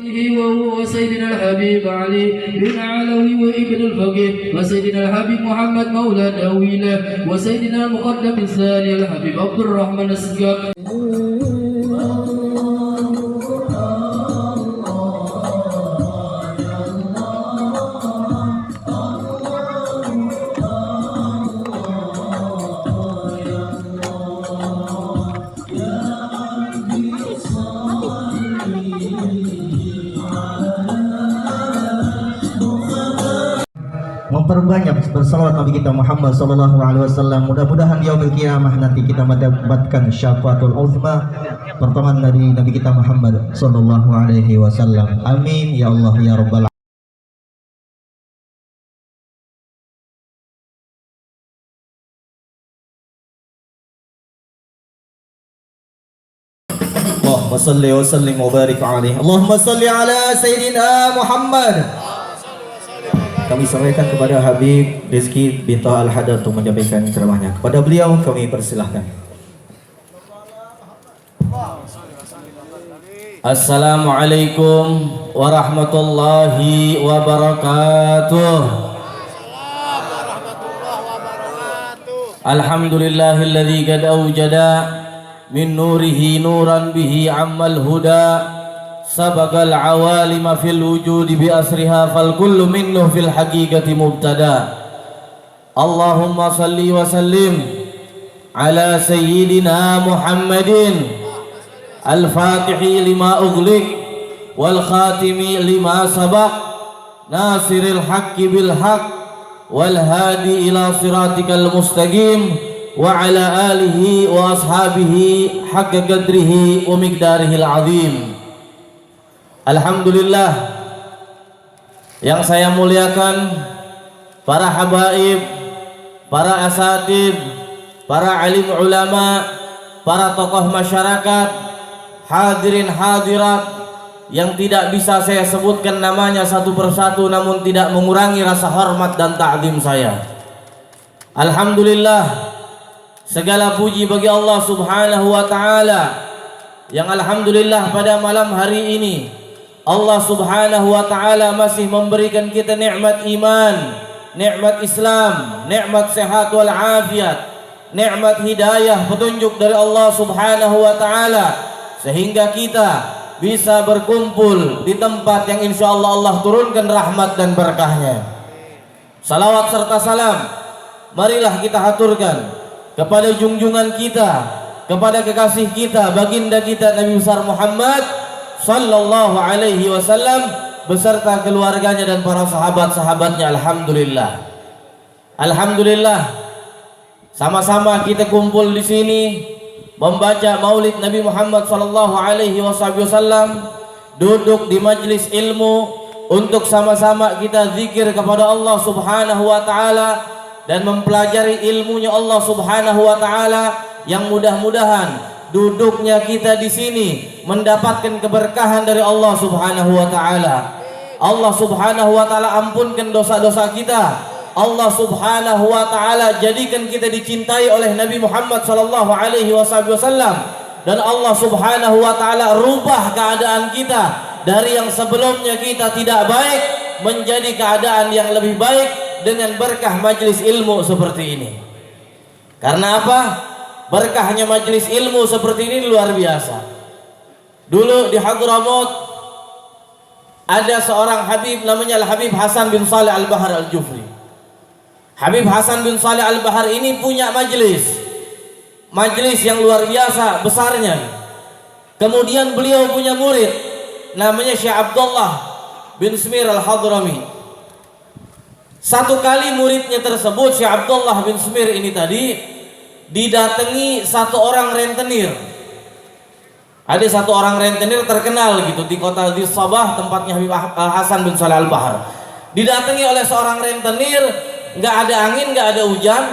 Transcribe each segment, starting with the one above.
وهو سيدنا الحبيب علي بن علوي وابن الفقيه وسيدنا الحبيب محمد مولى الأويلة وسيدنا المقدم الثاني الحبيب عبد الرحمن السقاف. Memperbanyak bersalawat Nabi kita Muhammad sallallahu alaihi wasallam. Mudah-mudahan di yaumil qiyamah nanti kita mendapatkan syafaatul uzma pertolongan dari Nabi kita Muhammad sallallahu alaihi wasallam. Amin ya Allah ya rabbal alamin. Allahumma salli wa sallim wa barik alaihi. Allahumma salli ala sayyidina Muhammad. Kami sampaikan kepada Habib Rizki bin Al-Hadar untuk menyampaikan ceramahnya. Kepada beliau kami persilahkan. Assalamualaikum warahmatullahi wabarakatuh. Alhamdulillahilladzi qad awjada min nurihi nuran bihi ammal huda sabaqal awalima fil wujudi bi asriha fal kullu minhu fil haqiqati mubtada. Allahumma salli wa sallim ala sayyidina Muhammadin al-fatihi lima ughliq wal khatimi lima sabaq nasiril haqqi bil haqq wal hadi ila siratikal mustaqim wa ala alihi wa ashabihi haqqa qadrihi wa miqdarihil azim. Alhamdulillah, yang saya muliakan para habaib, para asatid, para alim ulama, para tokoh masyarakat, hadirin hadirat yang tidak bisa saya sebutkan namanya satu persatu namun tidak mengurangi rasa hormat dan ta'zim saya. Alhamdulillah, segala puji bagi Allah Subhanahu wa taala yang alhamdulillah pada malam hari ini Allah Subhanahu wa taala masih memberikan kita nikmat iman, nikmat Islam, nikmat sehat wal afiat, nikmat hidayah, petunjuk dari Allah Subhanahu wa taala sehingga kita bisa berkumpul di tempat yang insyaallah Allah turunkan rahmat dan berkahnya. Salawat serta salam marilah kita haturkan kepada junjungan kita, kepada kekasih kita, baginda kita Nabi besar Muhammad sallallahu alaihi wasallam beserta keluarganya dan para sahabat-sahabatnya. Alhamdulillah. Alhamdulillah. Sama-sama kita kumpul di sini membaca Maulid Nabi Muhammad sallallahu alaihi wasallam, duduk di majlis ilmu untuk sama-sama kita zikir kepada Allah Subhanahu wa taala dan mempelajari ilmunya Allah Subhanahu wa taala yang mudah-mudahan duduknya kita di sini mendapatkan keberkahan dari Allah Subhanahu wa taala. Allah Subhanahu wa taala ampunkan dosa-dosa kita. Allah Subhanahu wa taala jadikan kita dicintai oleh Nabi Muhammad sallallahu alaihi wasallam dan Allah Subhanahu wa taala rubah keadaan kita dari yang sebelumnya kita tidak baik menjadi keadaan yang lebih baik dengan berkah majlis ilmu seperti ini. Karena apa? Berkahnya majlis ilmu seperti ini luar biasa. Dulu di Hadramaut ada seorang Habib namanya Al-Habib Hasan bin Saleh Al-Bahar Al-Jufri. Habib Hasan bin Saleh Al-Bahar ini punya majlis yang luar biasa besarnya. Kemudian beliau punya murid namanya Syekh Abdullah bin Smir Al-Hadrami. Satu kali muridnya tersebut Syekh Abdullah bin Smir ini tadi didatangi satu orang rentenir. Ada satu orang rentenir terkenal gitu di kota di Sabah tempatnya Habib Hasan bin Saleh Al-Bahar. Didatangi oleh seorang rentenir, nggak ada angin, nggak ada hujan.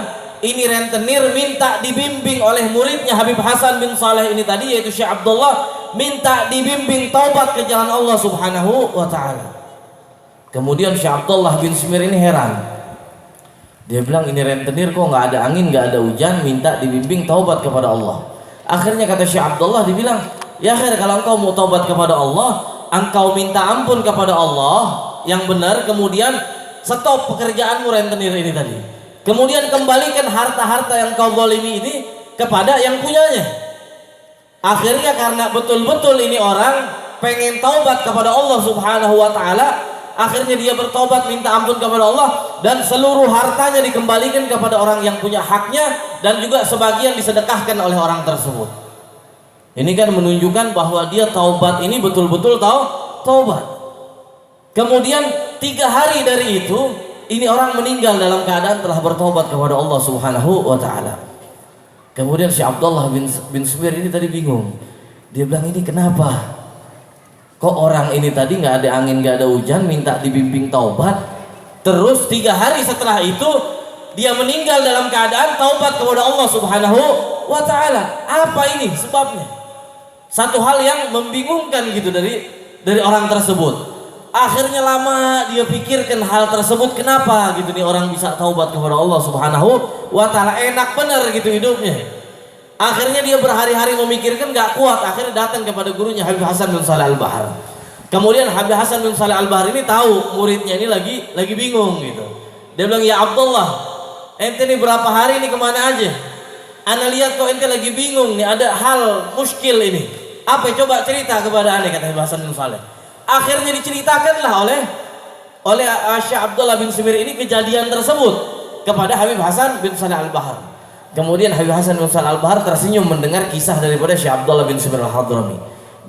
Ini rentenir minta dibimbing oleh muridnya Habib Hasan bin Saleh ini tadi yaitu Syekh Abdullah, minta dibimbing taubat ke jalan Allah Subhanahu wa taala. Kemudian Syekh Abdullah bin Smir ini heran. Dia bilang ini rentenir kok nggak ada angin, nggak ada hujan, minta dibimbing taubat kepada Allah. Akhirnya kata Syekh Abdullah dibilang, ya khair kalau engkau mau taubat kepada Allah, engkau minta ampun kepada Allah yang benar, kemudian stop pekerjaanmu rentenir ini tadi. Kemudian kembalikan harta-harta yang kau zalimi ini kepada yang punyanya. Akhirnya karena betul-betul ini orang pengen taubat kepada Allah Subhanahu wa taala, akhirnya dia bertobat minta ampun kepada Allah dan seluruh hartanya dikembalikan kepada orang yang punya haknya dan juga sebagian disedekahkan oleh orang tersebut. Ini kan menunjukkan bahwa dia taubat ini betul-betul taubat. Kemudian 3 hari dari itu ini orang meninggal dalam keadaan telah bertobat kepada Allah Subhanahu wa taala. Kemudian Syekh Abdullah bin Zubair ini tadi bingung. Dia bilang, ini kenapa? Kok orang ini tadi nggak ada angin, nggak ada hujan, minta dibimbing taubat. Terus 3 hari setelah itu dia meninggal dalam keadaan taubat kepada Allah Subhanahu wa taala. Apa ini sebabnya? Satu hal yang membingungkan gitu dari orang tersebut. Akhirnya lama dia pikirkan hal tersebut, kenapa gitu nih orang bisa taubat kepada Allah Subhanahu wa taala, enak bener gitu hidupnya. Akhirnya dia berhari-hari memikirkan, gak kuat, akhirnya datang kepada gurunya Habib Hasan bin Shalih Al-Bahar. Kemudian Habib Hasan bin Shalih Al-Bahar ini tahu muridnya ini lagi bingung gitu. Dia bilang, ya Abdullah, ente nih berapa hari ini kemana aja? Ana lihat kok ente lagi bingung nih, ada hal muskil ini. Apa? Coba cerita kepada ane, kata Habib Hasan bin Shalih. Akhirnya diceritakanlah oleh Syekh Abdullah bin Zubair ini kejadian tersebut kepada Habib Hasan bin Shalih Al-Bahar. Kemudian Habib Hasan bin Shalih Al-Bahar tersenyum mendengar kisah daripada Syekh Abdullah bin Zubair Al-Hadrami.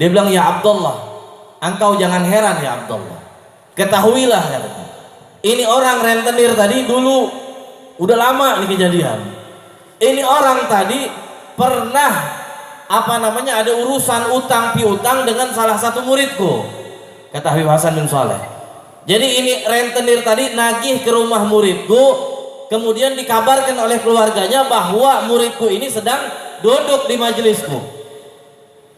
Dia bilang, ya Abdullah, engkau jangan heran ya Abdullah. Ketahuilah katanya, ini orang rentenir tadi dulu udah lama ini kejadian. Ini orang tadi pernah ada urusan utang piutang dengan salah satu muridku. Kata Habib Hasan bin Shalih. Jadi ini rentenir tadi nagih ke rumah muridku, kemudian dikabarkan oleh keluarganya bahwa muridku ini sedang duduk di majelisku.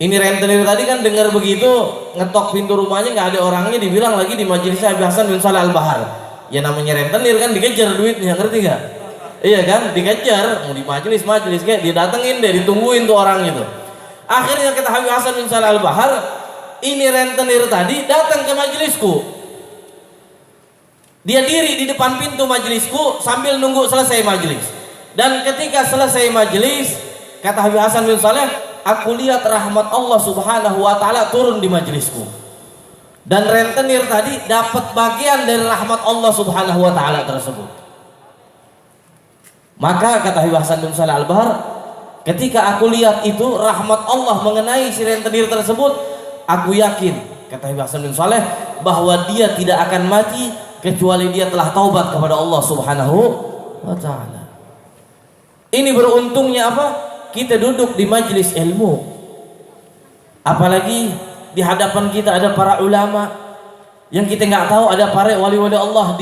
Ini rentenir tadi kan dengar begitu, ngetok pintu rumahnya nggak ada orangnya, dibilang lagi di majelis Habib Hasan bin Shalih Al-Bahar. Ya namanya rentenir kan dikejar duitnya, ngerti nggak? Iya kan, dikejar, mau di majelis kayak didatengin deh, ditungguin tuh orang itu. Akhirnya kata Habib Hasan bin Shalih Al-Bahar, ini rentenir tadi datang ke majelisku. Dia diri di depan pintu majelisku sambil nunggu selesai majelis. Dan ketika selesai majelis, kata Habib Hasan bin Shalih, aku lihat rahmat Allah Subhanahu wa taala turun di majelisku. Dan rentenir tadi dapat bagian dari rahmat Allah Subhanahu wa taala tersebut. Maka kata Habib Hasan bin Shalih Al-Bahar, ketika aku lihat itu rahmat Allah mengenai si rentenir tersebut, aku yakin, kata Habib Hasan bin Shalih, bahwa dia tidak akan mati kecuali dia telah taubat kepada Allah Subhanahu wa taala. Ini beruntungnya apa? Kita duduk di majelis ilmu. Apalagi di hadapan kita ada para ulama yang kita nggak tahu, ada para wali-wali Allah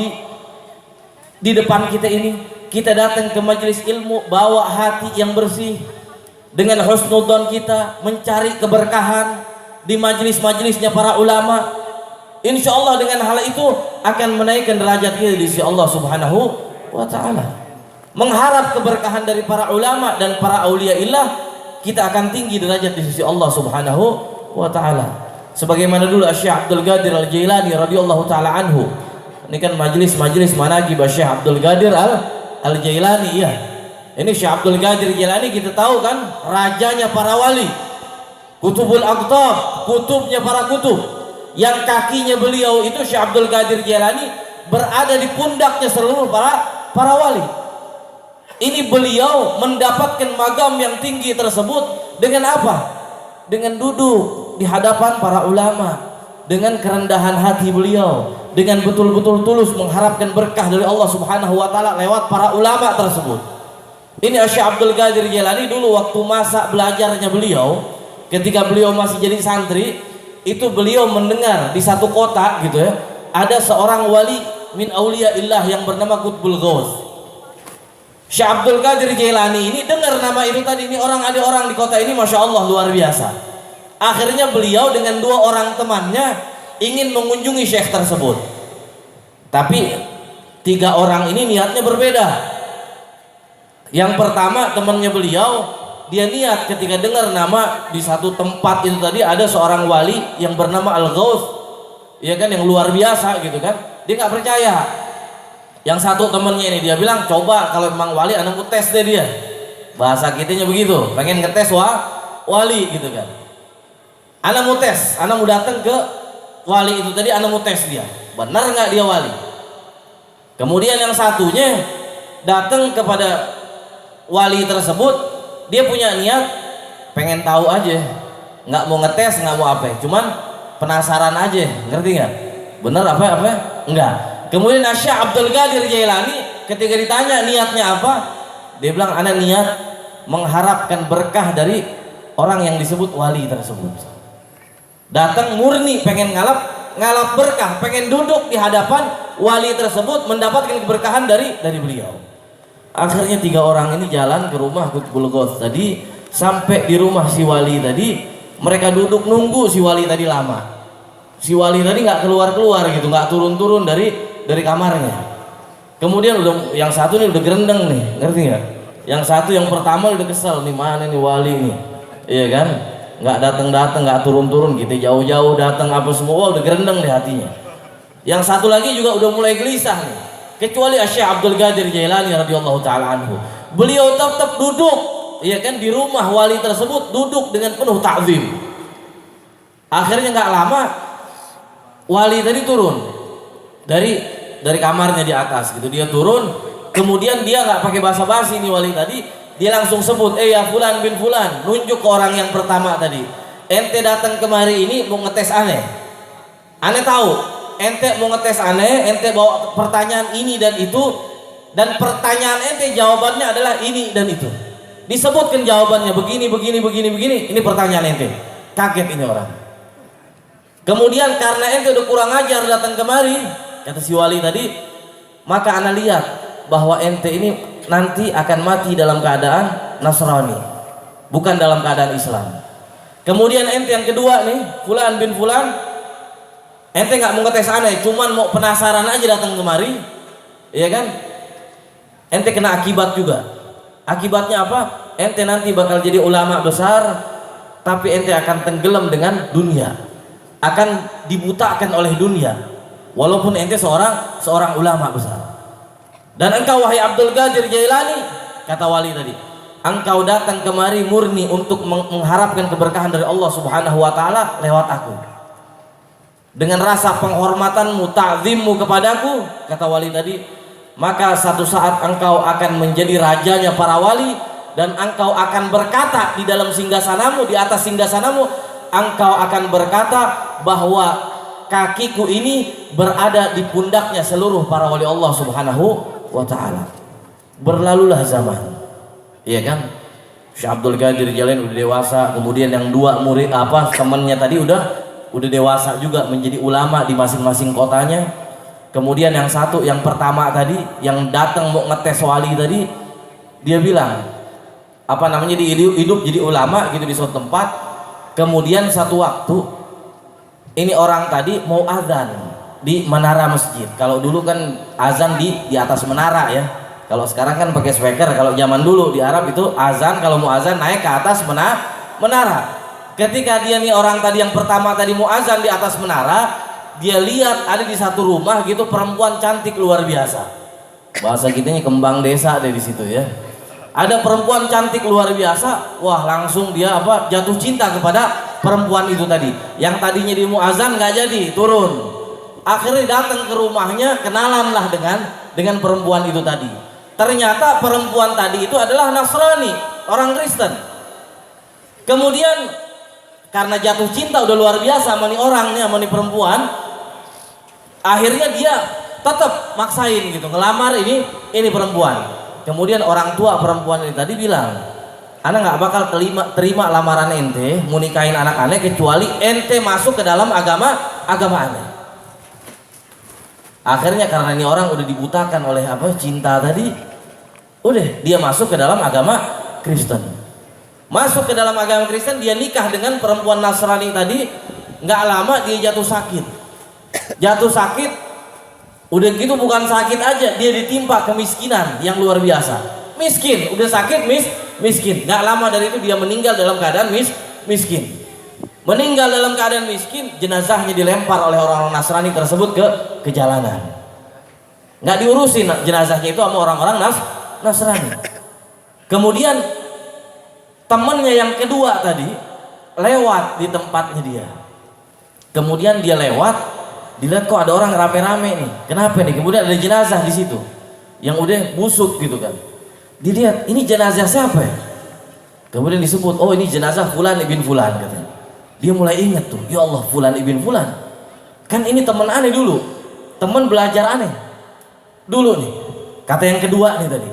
di depan kita ini. Kita datang ke majelis ilmu bawa hati yang bersih dengan husnudzon kita mencari keberkahan di majelis-majelisnya para ulama. Insya Allah dengan hal itu akan menaikkan derajat kita di sisi Allah Subhanahu wa taala. Mengharap keberkahan dari para ulama dan para aulia illah, kita akan tinggi derajat di sisi Allah Subhanahu wa taala. Sebagaimana dulu Syekh Abdul Qadir Al-Jailani radhiyallahu taala anhu. Ini kan majelis-majelis manaqib Syekh Abdul Qadir Al-Jailani ya. Ini Syekh Abdul Qadir Jailani kita tahu kan rajanya para wali. Kutubul Aqtab, kutubnya para kutub. Yang kakinya beliau itu Syekh Abdul Qadir Jailani berada di pundaknya seluruh para wali. Ini beliau mendapatkan magam yang tinggi tersebut dengan apa? Dengan duduk di hadapan para ulama, dengan kerendahan hati beliau, dengan betul-betul tulus mengharapkan berkah dari Allah Subhanahu wa taala lewat para ulama tersebut. Ini Syekh Abdul Qadir Jailani dulu waktu masa belajarnya beliau, ketika beliau masih jadi santri, itu beliau mendengar di satu kota gitu ya, ada seorang wali min aulia illah yang bernama Qutbul Ghaus. Syekh Abdul Qadir Jailani ini dengar nama itu tadi, ini ada orang di kota ini Masya Allah luar biasa. Akhirnya beliau dengan 2 orang temannya ingin mengunjungi syekh tersebut. Tapi 3 orang ini niatnya berbeda. Yang pertama temannya beliau, dia niat ketika dengar nama di satu tempat itu tadi ada seorang wali yang bernama Al-Ghaus, ya kan, yang luar biasa gitu kan. Dia nggak percaya. Yang satu temennya ini dia bilang, coba kalau memang wali anak mau tes deh dia. Bahasa kitanya begitu, pengen ngetes wali gitu kan. Anak mau tes, anak mau datang ke wali itu tadi, anak mau tes dia, benar nggak dia wali. Kemudian yang satunya datang kepada wali tersebut, dia punya niat pengen tahu aja, nggak mau ngetes, nggak mau apa, cuman penasaran aja, ngerti nggak? Bener apa enggak. Kemudian Syekh Abdul Qadir Jailani ketika ditanya niatnya apa, dia bilang ana niat mengharapkan berkah dari orang yang disebut wali tersebut. Datang murni pengen ngalap berkah, pengen duduk di hadapan wali tersebut mendapatkan keberkahan dari beliau. Akhirnya 3 orang ini jalan ke rumah Qutbul Ghaus tadi, sampai di rumah si wali tadi, mereka duduk nunggu si wali tadi lama. Si wali tadi nggak keluar gitu, nggak turun dari kamarnya. Kemudian udah yang satu nih udah gerendeng nih, ngerti nggak? Yang satu yang pertama udah kesel nih, mana nih wali nih, iya kan? Nggak datang, nggak turun, gitu jauh-jauh datang apa semua, udah gerendeng di hatinya. Yang satu lagi juga udah mulai gelisah nih, kecuali Syekh Abdul Qadir Jailani radhiyallahu taala anhu. Beliau tetap duduk, iya kan, di rumah wali tersebut, duduk dengan penuh ta'zim. Akhirnya nggak lama wali tadi turun dari kamarnya di atas gitu, dia turun. Kemudian dia nggak pakai basa-basi nih wali tadi, dia langsung sebut, ya fulan bin fulan, nunjuk ke orang yang pertama tadi. Ente datang kemari ini mau ngetes aneh tahu, ente mau ngetes aneh, ente bawa pertanyaan ini dan itu, dan pertanyaan ente jawabannya adalah ini dan itu, disebutkan jawabannya begini, ini pertanyaan ente. Kaget ini orang. Kemudian karena ente udah kurang ajar datang kemari, kata si wali tadi, maka ana lihat bahwa ente ini nanti akan mati dalam keadaan Nasrani, bukan dalam keadaan Islam. Kemudian ente yang kedua nih, fulan bin fulan, ente nggak mau ngetes aneh, cuman mau penasaran aja datang kemari, iya kan? Ente kena akibat juga. Akibatnya apa? Ente nanti bakal jadi ulama besar, tapi ente akan tenggelam dengan dunia, akan dibutakan oleh dunia, walaupun ente seorang ulama besar. Dan engkau wahai Abdul Qadir Jailani, kata wali tadi, engkau datang kemari murni untuk mengharapkan keberkahan dari Allah Subhanahu wa taala lewat aku. Dengan rasa penghormatanmu, ta'zimmu kepadaku, kata wali tadi, maka satu saat engkau akan menjadi rajanya para wali, dan engkau akan berkata di dalam singgasanamu, di atas singgasanamu, engkau akan berkata bahwa kakiku ini berada di pundaknya seluruh para wali Allah Subhanahu wa ta'ala. Berlalulah zaman, iya kan? Syekh Abdul Qadir Jailani udah dewasa, kemudian yang 2 murid temannya tadi udah dewasa juga, menjadi ulama di masing-masing kotanya. Kemudian yang satu, yang pertama tadi, yang datang mau ngetes wali tadi, dia bilang dia hidup jadi ulama gitu di suatu tempat. Kemudian satu waktu ini orang tadi mau azan di menara masjid. Kalau dulu kan azan di atas menara ya. Kalau sekarang kan pakai speaker. Kalau zaman dulu di Arab itu azan, kalau mau azan naik ke atas menara. Ketika dia nih orang tadi yang pertama tadi mau azan di atas menara, dia lihat ada di satu rumah gitu perempuan cantik luar biasa. Bahasa kitanya kembang desa ada di situ ya. Ada perempuan cantik luar biasa. Wah, langsung dia jatuh cinta kepada perempuan itu tadi. Yang tadinya dia mau azan nggak jadi, turun. Akhirnya datang ke rumahnya, kenalanlah dengan perempuan itu tadi. Ternyata perempuan tadi itu adalah Nasrani, orang Kristen. Kemudian karena jatuh cinta udah luar biasa sama nih orangnya, sama nih perempuan, akhirnya dia tetap maksain gitu, ngelamar ini perempuan. Kemudian orang tua perempuan ini tadi bilang, ana nggak bakal terima lamaran ente, mau nikahin anak aneh kecuali ente masuk ke dalam agama aneh. Akhirnya karena ini orang udah dibutakan oleh cinta tadi, udah dia masuk ke dalam agama Kristen. Masuk ke dalam agama Kristen, dia nikah dengan perempuan Nasrani tadi. Nggak lama dia jatuh sakit. Udah gitu bukan sakit aja, dia ditimpa kemiskinan yang luar biasa. Miskin, udah sakit miskin. Nggak lama dari itu dia meninggal dalam keadaan miskin. meninggal dalam keadaan miskin, jenazahnya dilempar oleh orang-orang Nasrani tersebut ke jalanan. Nggak diurusin jenazahnya itu sama orang-orang Nasrani. Kemudian temannya yang kedua tadi lewat di tempatnya dia. Kemudian dia lewat, dilihat kok ada orang rame-rame nih. Kenapa nih? Kemudian ada jenazah di situ yang udah busuk gitu kan. Dilihat, ini jenazah siapa ya? Kemudian disebut, oh ini jenazah Fulan ibn Fulan katanya. Dia mulai ingat tuh, ya Allah, Fulan ibn Fulan. Kan ini teman aneh dulu, teman belajar aneh dulu nih. Kata yang kedua nih tadi.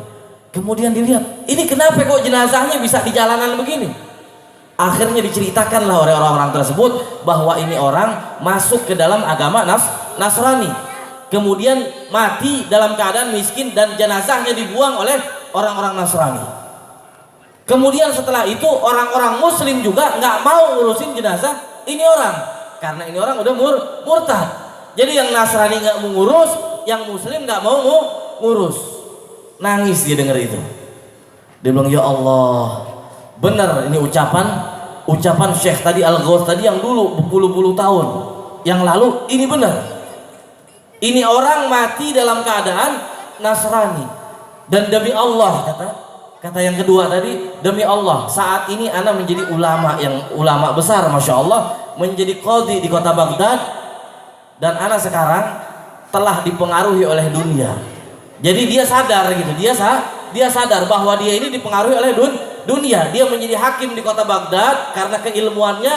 Kemudian dilihat, ini kenapa kok jenazahnya bisa di jalanan begini? Akhirnya diceritakanlah oleh orang-orang tersebut bahwa ini orang masuk ke dalam agama Nasrani. Kemudian mati dalam keadaan miskin dan jenazahnya dibuang oleh orang-orang Nasrani. Kemudian setelah itu orang-orang Muslim juga nggak mau ngurusin jenazah ini orang, karena ini orang udah murtad. Jadi yang Nasrani nggak mau ngurus, yang Muslim nggak mau ngurus. Nangis dia dengar itu. Dia bilang, ya Allah, benar ini ucapan Syekh tadi Al-Ghaus tadi yang dulu berpuluh-puluh tahun yang lalu, ini benar. Ini orang mati dalam keadaan Nasrani. Dan demi Allah, kata yang kedua tadi, demi Allah, saat ini ana menjadi ulama besar, masya Allah, menjadi qadhi di kota Baghdad, dan ana sekarang telah dipengaruhi oleh dunia. Jadi dia sadar gitu, dia sadar bahwa dia ini dipengaruhi oleh dunia. Dia menjadi hakim di kota Baghdad karena keilmuannya,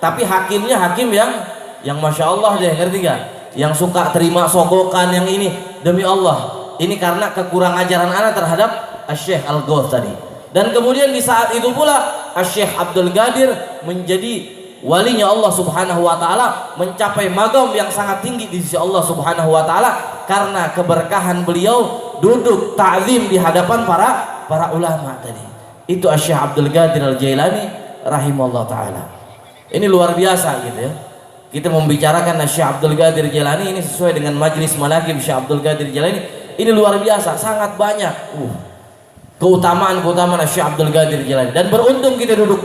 tapi hakimnya hakim yang masya Allah deh, ngerti gak? Yang suka terima sogokan yang ini, demi Allah. Ini karena kekurangan ajaran anak terhadap Syekh Al-Ghaus tadi. Dan kemudian di saat itu pula Syekh Abdul Qadir menjadi walinya Allah Subhanahu wa taala, mencapai magam yang sangat tinggi di sisi Allah Subhanahu wa taala karena keberkahan beliau duduk ta'zim di hadapan para ulama tadi. Itu Syekh Abdul Qadir Al-Jailani rahimahullah taala. Ini luar biasa gitu ya. Kita membicarakan Syekh Abdul Qadir Jailani ini sesuai dengan majlis manaqib Syekh Abdul Qadir Jailani. Ini luar biasa, sangat banyak keutamaan Syekh Abdul Qadir Jailani. Dan beruntung kita duduk